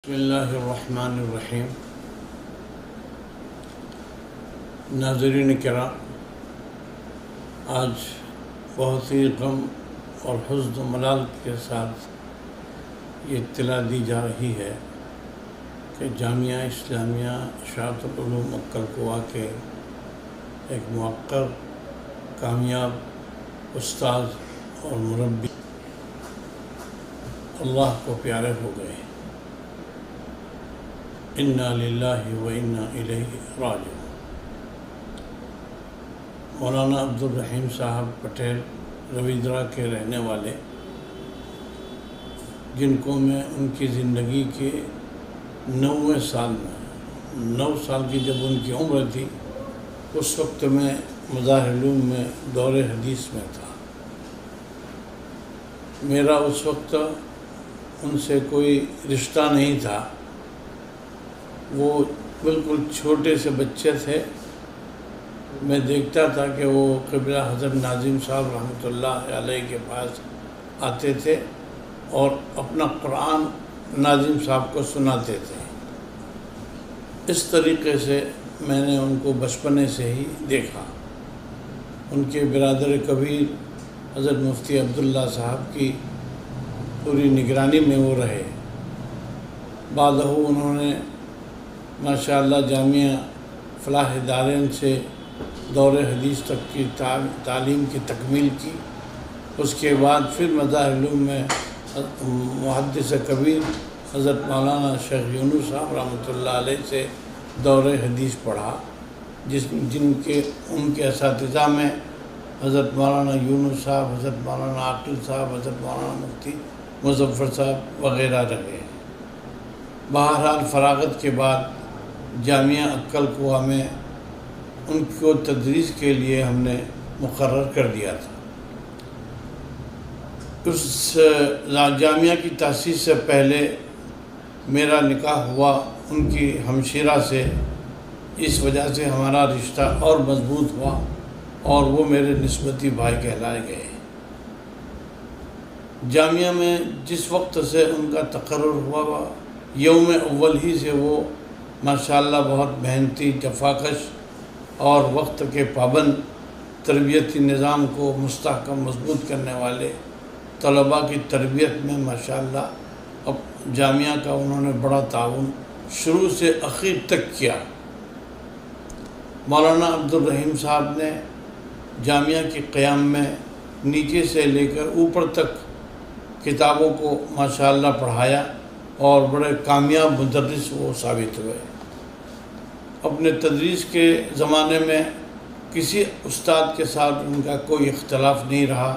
بسم اللہ الرحمن الرحیم۔ ناظرین کرام، آج بہت ہی غم اور حزن و ملال کے ساتھ یہ اطلاع دی جا رہی ہے کہ جامعہ اسلامیہ اشاعت العلوم اکل کوہ کے ایک موقر، کامیاب استاذ اور مربی اللہ کو پیارے ہو گئے۔ انا للہ و انا الیہ راجعون۔ مولانا عبدالرحیم صاحب پٹیل رویدرا کے رہنے والے، جن کو میں ان کی زندگی کے 9ویں سال میں 9 سال کی جب ان کی عمر تھی، اس وقت میں مظاہر علوم میں دور حدیث میں تھا۔ میرا اس وقت ان سے کوئی رشتہ نہیں تھا، وہ بالکل چھوٹے سے بچے تھے۔ میں دیکھتا تھا کہ وہ قبلہ حضرت ناظم صاحب رحمۃ اللہ علیہ کے پاس آتے تھے اور اپنا قرآن ناظم صاحب کو سناتے تھے۔ اس طریقے سے میں نے ان کو بچپنے سے ہی دیکھا۔ ان کے برادر کبیر حضرت مفتی عبداللہ صاحب کی پوری نگرانی میں وہ رہے۔ بعد انہوں نے ماشاءاللہ جامعہ فلاح دارین سے دور حدیث تک کی تعلیم کی تکمیل کی۔ اس کے بعد پھر مظاہر علوم میں محدث کبیر حضرت مولانا شیخ یونس صاحب رحمۃ اللہ علیہ سے دور حدیث پڑھا، ان کے اساتذہ میں حضرت مولانا یونس صاحب، حضرت مولانا عاقل صاحب، حضرت مولانا مفتی مظفر صاحب وغیرہ رہے۔ بہرحال فراغت کے بعد جامعہ اکل کوہ میں ان کو تدریس کے لیے ہم نے مقرر کر دیا تھا۔ اس جامعہ کی تاسیس سے پہلے میرا نکاح ہوا ان کی ہمشیرہ سے، اس وجہ سے ہمارا رشتہ اور مضبوط ہوا اور وہ میرے نسبتی بھائی کہلائے گئے۔ جامعہ میں جس وقت سے ان کا تقرر ہوا، یوم اول ہی سے وہ ماشاءاللہ بہت محنتی، جفاکش اور وقت کے پابند، تربیتی نظام کو مستحکم مضبوط کرنے والے طلباء کی تربیت میں ماشاءاللہ اب جامعہ کا انہوں نے بڑا تعاون شروع سے اخیر تک کیا۔ مولانا عبدالرحیم صاحب نے جامعہ کے قیام میں نیچے سے لے کر اوپر تک کتابوں کو ماشاءاللہ پڑھایا اور بڑے کامیاب مدرس وہ ثابت ہوئے۔ اپنے تدریس کے زمانے میں کسی استاد کے ساتھ ان کا کوئی اختلاف نہیں رہا۔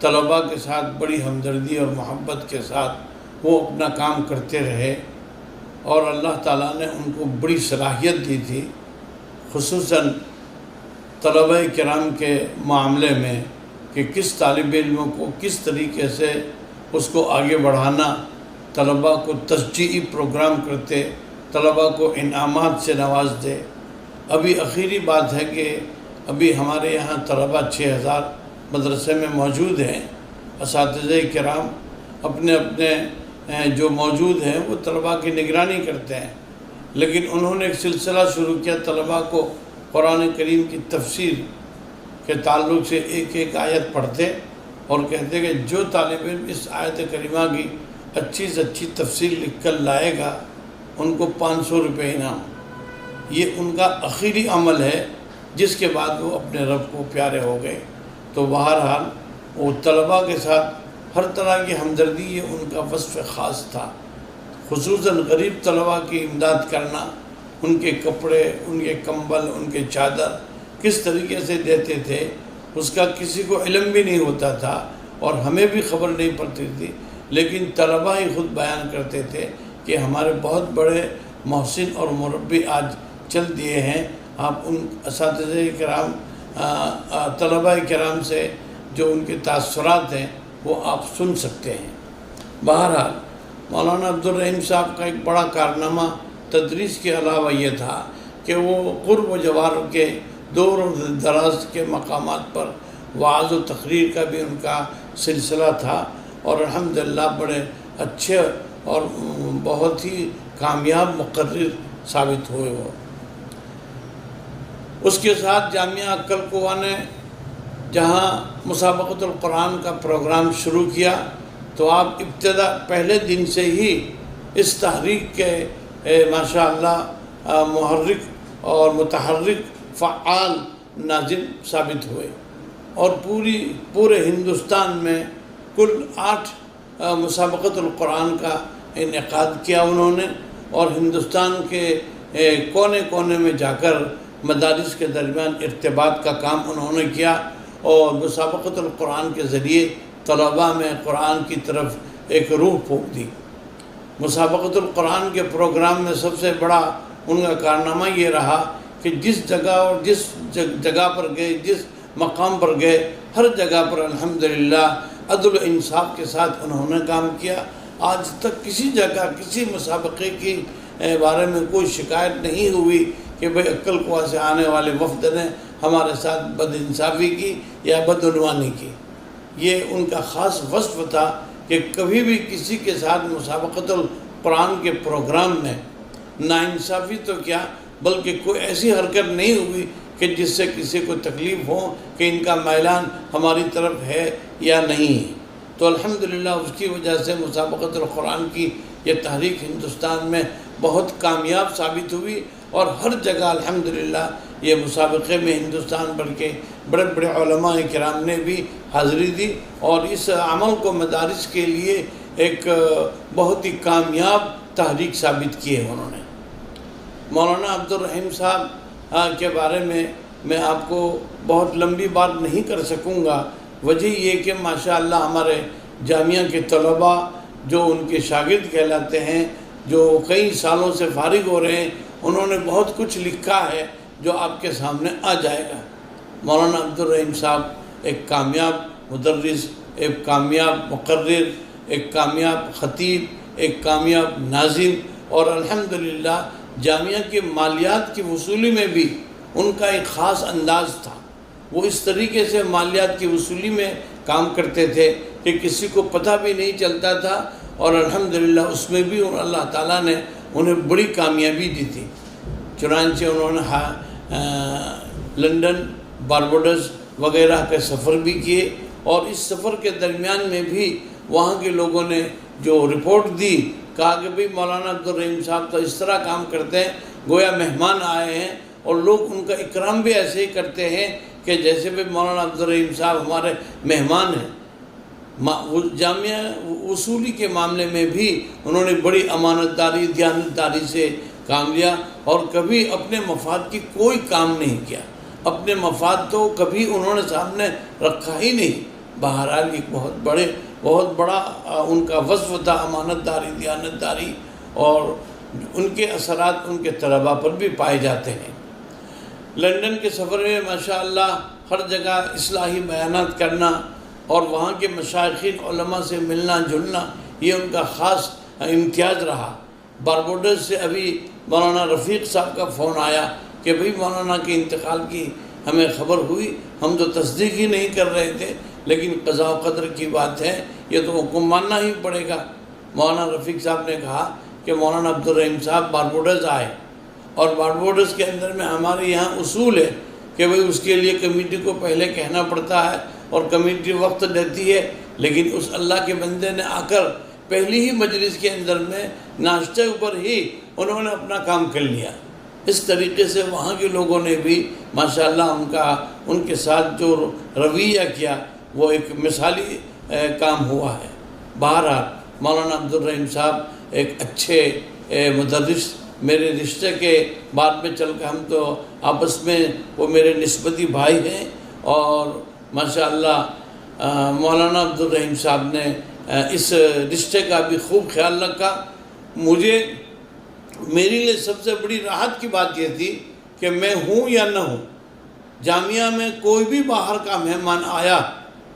طلباء کے ساتھ بڑی ہمدردی اور محبت کے ساتھ وہ اپنا کام کرتے رہے، اور اللہ تعالیٰ نے ان کو بڑی صلاحیت دی تھی، خصوصاً طلباء کرام کے معاملے میں، کہ کس طالب علم کو کس طریقے سے اس کو آگے بڑھانا، طلباء کو تشجیعی پروگرام کرتے، طلباء کو انعامات سے نواز دے۔ ابھی اخیری بات ہے کہ ابھی ہمارے یہاں طلباء 6000 مدرسے میں موجود ہیں۔ اساتذہ کرام اپنے جو موجود ہیں وہ طلباء کی نگرانی کرتے ہیں، لیکن انہوں نے ایک سلسلہ شروع کیا، طلباء کو قرآن کریم کی تفسیر کے تعلق سے ایک ایک آیت پڑھتے اور کہتے کہ جو طالب علم اس آیت کریمہ کی اچھی سے اچھی تفسیر لکھ کر لائے گا، ان کو 500 روپے انعام۔ یہ ان کا آخری عمل ہے، جس کے بعد وہ اپنے رب کو پیارے ہو گئے۔ تو بہرحال وہ طلباء کے ساتھ ہر طرح کی ہمدردی، یہ ان کا وصف خاص تھا۔ خصوصاً غریب طلباء کی امداد کرنا، ان کے کپڑے، ان کے کمبل، ان کے چادر کس طریقے سے دیتے تھے، اس کا کسی کو علم بھی نہیں ہوتا تھا اور ہمیں بھی خبر نہیں پڑتی تھی، لیکن طلباء ہی خود بیان کرتے تھے کہ ہمارے بہت بڑے محسن اور مربی آج چل دیے ہیں۔ آپ ان اساتذہ کرام، طلباء کرام سے جو ان کے تاثرات ہیں وہ آپ سن سکتے ہیں۔ بہرحال مولانا عبدالرحیم صاحب کا ایک بڑا کارنامہ تدریس کے علاوہ یہ تھا کہ وہ قرب و جوار کے دور و دراز کے مقامات پر وعظ و تقریر کا بھی ان کا سلسلہ تھا، اور الحمدللہ بڑے اچھے اور بہت ہی کامیاب مقرر ثابت ہوئے وہ۔ اس کے ساتھ جامعہ عقل قوا نے جہاں مسابقۃ القرآن کا پروگرام شروع کیا تو آپ ابتدا پہلے دن سے ہی اس تحریک کے ماشاءاللہ محرک اور متحرک فعال ناظم ثابت ہوئے، اور پورے ہندوستان میں کل 8 مسابقۃ القرآن کا انعقاد کیا انہوں نے، اور ہندوستان کے کونے کونے میں جا کر مدارس کے درمیان ارتباط کا کام انہوں نے کیا، اور مسابقۃ القرآن کے ذریعے طلباء میں قرآن کی طرف ایک روح پھونک دی۔ مسابقۃ القرآن کے پروگرام میں سب سے بڑا ان کا کارنامہ یہ رہا کہ جس جگہ اور جس جگہ پر گئے، جس مقام پر گئے، ہر جگہ پر الحمدللہ عدل و انصاف کے ساتھ انہوں نے کام کیا۔ آج تک کسی جگہ کسی مسابقے کی بارے میں کوئی شکایت نہیں ہوئی کہ بھئی عقل قوا سے آنے والے وفد نے ہمارے ساتھ بد انصافی کی یا بدعنوانی کی۔ یہ ان کا خاص وصف تھا کہ کبھی بھی کسی کے ساتھ مسابقۃ القرآن کے پروگرام میں ناانصافی تو کیا بلکہ کوئی ایسی حرکت نہیں ہوئی کہ جس سے کسی کو تکلیف ہو کہ ان کا میلان ہماری طرف ہے یا نہیں۔ تو الحمدللہ اس کی وجہ سے مسابقۃ القرآن کی یہ تحریک ہندوستان میں بہت کامیاب ثابت ہوئی، اور ہر جگہ الحمدللہ یہ مسابقے میں ہندوستان بھر کے بڑے بڑے علماء کرام نے بھی حاضری دی، اور اس عمل کو مدارس کے لیے ایک بہت ہی کامیاب تحریک ثابت کی ہے انہوں نے۔ مولانا عبدالرحیم صاحب کے بارے میں آپ کو بہت لمبی بات نہیں کر سکوں گا، وجہ یہ کہ ماشاءاللہ ہمارے جامعہ کے طلباء جو ان کے شاگرد کہلاتے ہیں، جو کئی سالوں سے فارغ ہو رہے ہیں، انہوں نے بہت کچھ لکھا ہے جو آپ کے سامنے آ جائے گا۔ مولانا عبدالرحیم صاحب ایک کامیاب مدرس، ایک کامیاب مقرر، ایک کامیاب خطیب، ایک کامیاب ناظم، اور الحمدللہ جامعہ کے مالیات کی وصولی میں بھی ان کا ایک خاص انداز تھا۔ وہ اس طریقے سے مالیات کی وصولی میں کام کرتے تھے کہ کسی کو پتہ بھی نہیں چلتا تھا، اور الحمدللہ اس میں بھی اللہ تعالیٰ نے انہیں بڑی کامیابی دی تھی۔ چنانچہ انہوں نے لندن، بارباڈوس وغیرہ کے سفر بھی کیے، اور اس سفر کے درمیان میں بھی وہاں کے لوگوں نے جو رپورٹ دی، کہا کہ بھئی مولانا عبدالرحیم صاحب تو اس طرح کام کرتے ہیں گویا مہمان آئے ہیں، اور لوگ ان کا اکرام بھی ایسے ہی کرتے ہیں کہ جیسے بھی مولانا عبدالرحیم صاحب ہمارے مہمان ہیں۔ جامعہ وصولی کے معاملے میں بھی انہوں نے بڑی امانت داری، دیانت داری سے کام لیا، اور کبھی اپنے مفاد کی کوئی کام نہیں کیا۔ اپنے مفاد تو کبھی انہوں نے سامنے رکھا ہی نہیں۔ بہرحال ایک بہت بڑا ان کا وصف تھا امانت داری، دیانت داری، اور ان کے اثرات ان کے طلباء پر بھی پائے جاتے ہیں۔ لندن کے سفر میں ماشاءاللہ ہر جگہ اصلاحی بیانات کرنا اور وہاں کے مشائخین علماء سے ملنا جلنا، یہ ان کا خاص امتیاز رہا۔ بارباڈوس سے ابھی مولانا رفیق صاحب کا فون آیا کہ بھئی مولانا کے انتقال کی ہمیں خبر ہوئی، ہم تو تصدیق ہی نہیں کر رہے تھے، لیکن قضاء و قدر کی بات ہے، یہ تو حکم ماننا ہی پڑے گا۔ مولانا رفیق صاحب نے کہا کہ مولانا عبدالرحیم صاحب بارباڈوس آئے، اور بارباڈوس کے اندر میں ہمارے یہاں اصول ہے کہ بھئی اس کے لیے کمیٹی کو پہلے کہنا پڑتا ہے، اور کمیٹی وقت دیتی ہے، لیکن اس اللہ کے بندے نے آ کر پہلی ہی مجلس کے اندر میں ناشتے پر ہی انہوں نے اپنا کام کر لیا۔ اس طریقے سے وہاں کے لوگوں نے بھی ماشاءاللہ ان کے ساتھ جو رویہ کیا وہ ایک مثالی کام ہوا ہے۔ بہرحال مولانا عبدالرحیم صاحب ایک اچھے مدرس، میرے رشتے کے بعد میں چل کے ہم تو آپس میں وہ میرے نسبتی بھائی ہیں، اور ماشاءاللہ مولانا عبدالرحیم صاحب نے اس رشتے کا بھی خوب خیال رکھا۔ میرے لیے سب سے بڑی راحت کی بات یہ تھی کہ میں ہوں یا نہ ہوں، جامعہ میں کوئی بھی باہر کا مہمان آیا،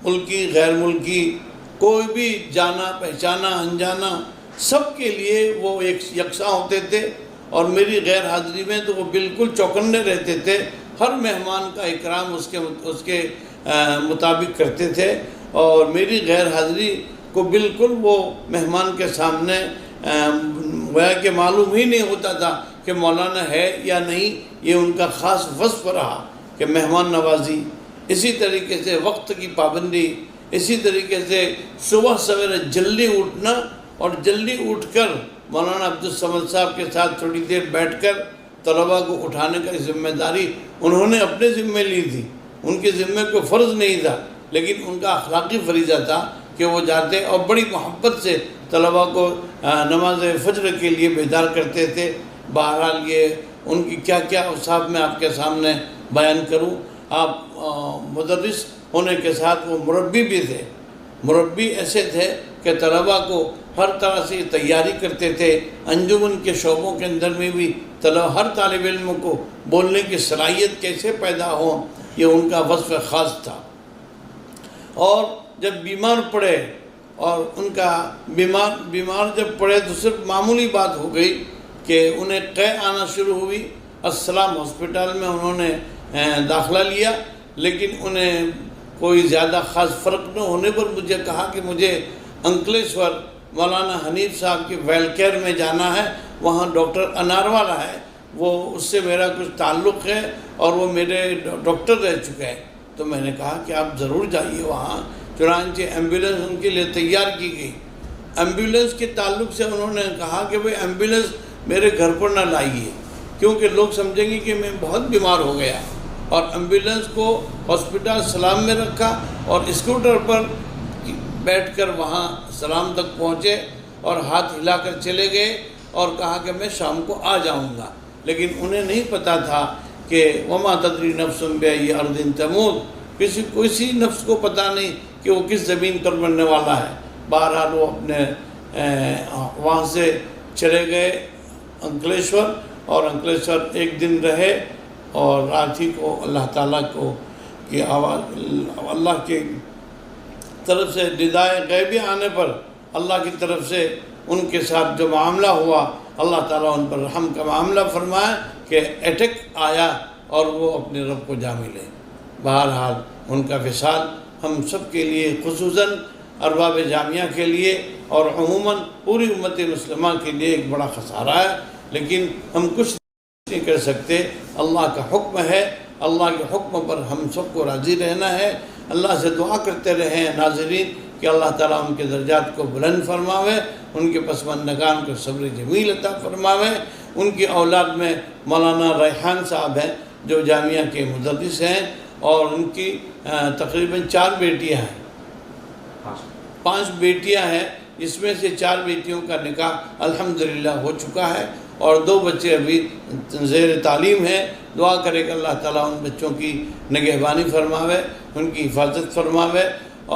ملکی غیر ملکی، کوئی بھی جانا پہچانا انجانا، سب کے لیے وہ ایک یکساں ہوتے تھے، اور میری غیر حاضری میں تو وہ بالکل چوکنے رہتے تھے۔ ہر مہمان کا اکرام اس کے مطابق کرتے تھے، اور میری غیر حاضری کو بالکل وہ مہمان کے سامنے گویا کہ معلوم ہی نہیں ہوتا تھا کہ مولانا ہے یا نہیں. یہ ان کا خاص وصف رہا کہ مہمان نوازی، اسی طریقے سے وقت کی پابندی، اسی طریقے سے صبح سویرے جلدی اٹھنا، اور جلدی اٹھ کر مولانا عبدالصمد صاحب کے ساتھ تھوڑی دیر بیٹھ کر طلباء کو اٹھانے کا ذمہ داری انہوں نے اپنے ذمہ لی تھی. ان کے ذمہ کوئی فرض نہیں تھا، لیکن ان کا اخلاقی فریضہ تھا کہ وہ جاتے اور بڑی محبت سے طلباء کو نماز فجر کے لیے بیدار کرتے تھے. بہرحال یہ ان کی کیا کیا اوصاف میں آپ کے سامنے بیان کروں. آپ مدرس ہونے کے ساتھ وہ مربی بھی تھے. مربی ایسے تھے کہ طلباء کو ہر طرح سے تیاری کرتے تھے. انجمن کے شعبوں کے اندر میں بھی ہر طالب علم کو بولنے کی صلاحیت کیسے پیدا ہو، یہ ان کا وصف خاص تھا. اور جب بیمار پڑے، اور ان کا بیمار جب پڑے تو صرف معمولی بات ہو گئی کہ انہیں قے آنا شروع ہوئی. السلام ہاسپٹل میں انہوں نے داخلہ لیا، لیکن انہیں کوئی زیادہ خاص فرق نہ ہونے پر مجھے کہا کہ مجھے انکلیشور مولانا حنیف صاحب کی ویل کیئر میں جانا ہے، وہاں ڈاکٹر انار والا ہے، وہ اس سے میرا کچھ تعلق ہے اور وہ میرے ڈاکٹر رہ چکے ہیں. تو میں نے کہا کہ آپ ضرور جائیے وہاں. چنانچہ ایمبولینس ان کے لیے تیار کی گئی. ایمبولینس کے تعلق سے انہوں نے کہا کہ بھئی ایمبولینس میرے گھر پر نہ لائیے، کیونکہ لوگ سمجھیں گے کہ میں بہت بیمار ہو گیا. اور ایمبولینس کو ہاسپٹل سلام میں رکھا اور اسکوٹر پر بیٹھ کر وہاں سلام تک پہنچے اور ہاتھ ہلا کر چلے گئے اور کہا کہ میں شام کو آ جاؤں گا. لیکن انہیں نہیں پتہ تھا کہ وما تدری نفس بأی ارض تموت، کسی نفس کو پتہ نہیں کہ وہ کس زمین پر مرنے والا ہے. بہرحال وہ اپنے وہاں سے چلے گئے انکلیشور، اور انکلیشور ایک دن رہے، اور رات ہی کو اللہ تعالیٰ کو کی آواز، اللہ کی طرف سے ندائے غیبی آنے پر اللہ کی طرف سے ان کے ساتھ جو معاملہ ہوا، اللہ تعالیٰ ان پر رحم کا معاملہ فرمایا کہ اٹیک آیا اور وہ اپنے رب کو جا ملے. بہرحال ان کا وصال ہم سب کے لیے، خصوصاً ارباب جامعہ کے لیے اور عموماً پوری امت مسلمہ کے لیے ایک بڑا خسارہ ہے. لیکن ہم کچھ نہیں کر سکتے، اللہ کا حکم ہے، اللہ کے حکم پر ہم سب کو راضی رہنا ہے. اللہ سے دعا کرتے رہیں ناظرین کہ اللہ تعالیٰ ان کے درجات کو بلند فرماوے، ان کے پسماندگان کو صبر جمیل عطا فرماوے. ان کی اولاد میں مولانا ریحان صاحب ہیں جو جامعہ کے مدرس ہیں، اور ان کی تقریباً 4 بیٹیاں ہیں، 5 بیٹیاں ہیں، اس میں سے 4 بیٹیوں کا نکاح الحمدللہ ہو چکا ہے، اور 2 بچے ابھی زیر تعلیم ہیں. دعا کرے کہ اللہ تعالیٰ ان بچوں کی نگہبانی فرماوے، ان کی حفاظت فرماوے،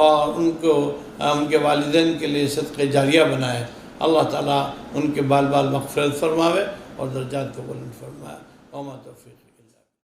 اور ان کو ان کے والدین کے لیے صدقہ جاریہ بنائے. اللہ تعالیٰ ان کے بال مغفرت فرماوے اور درجات کو بلند فرمائے. وما توفیق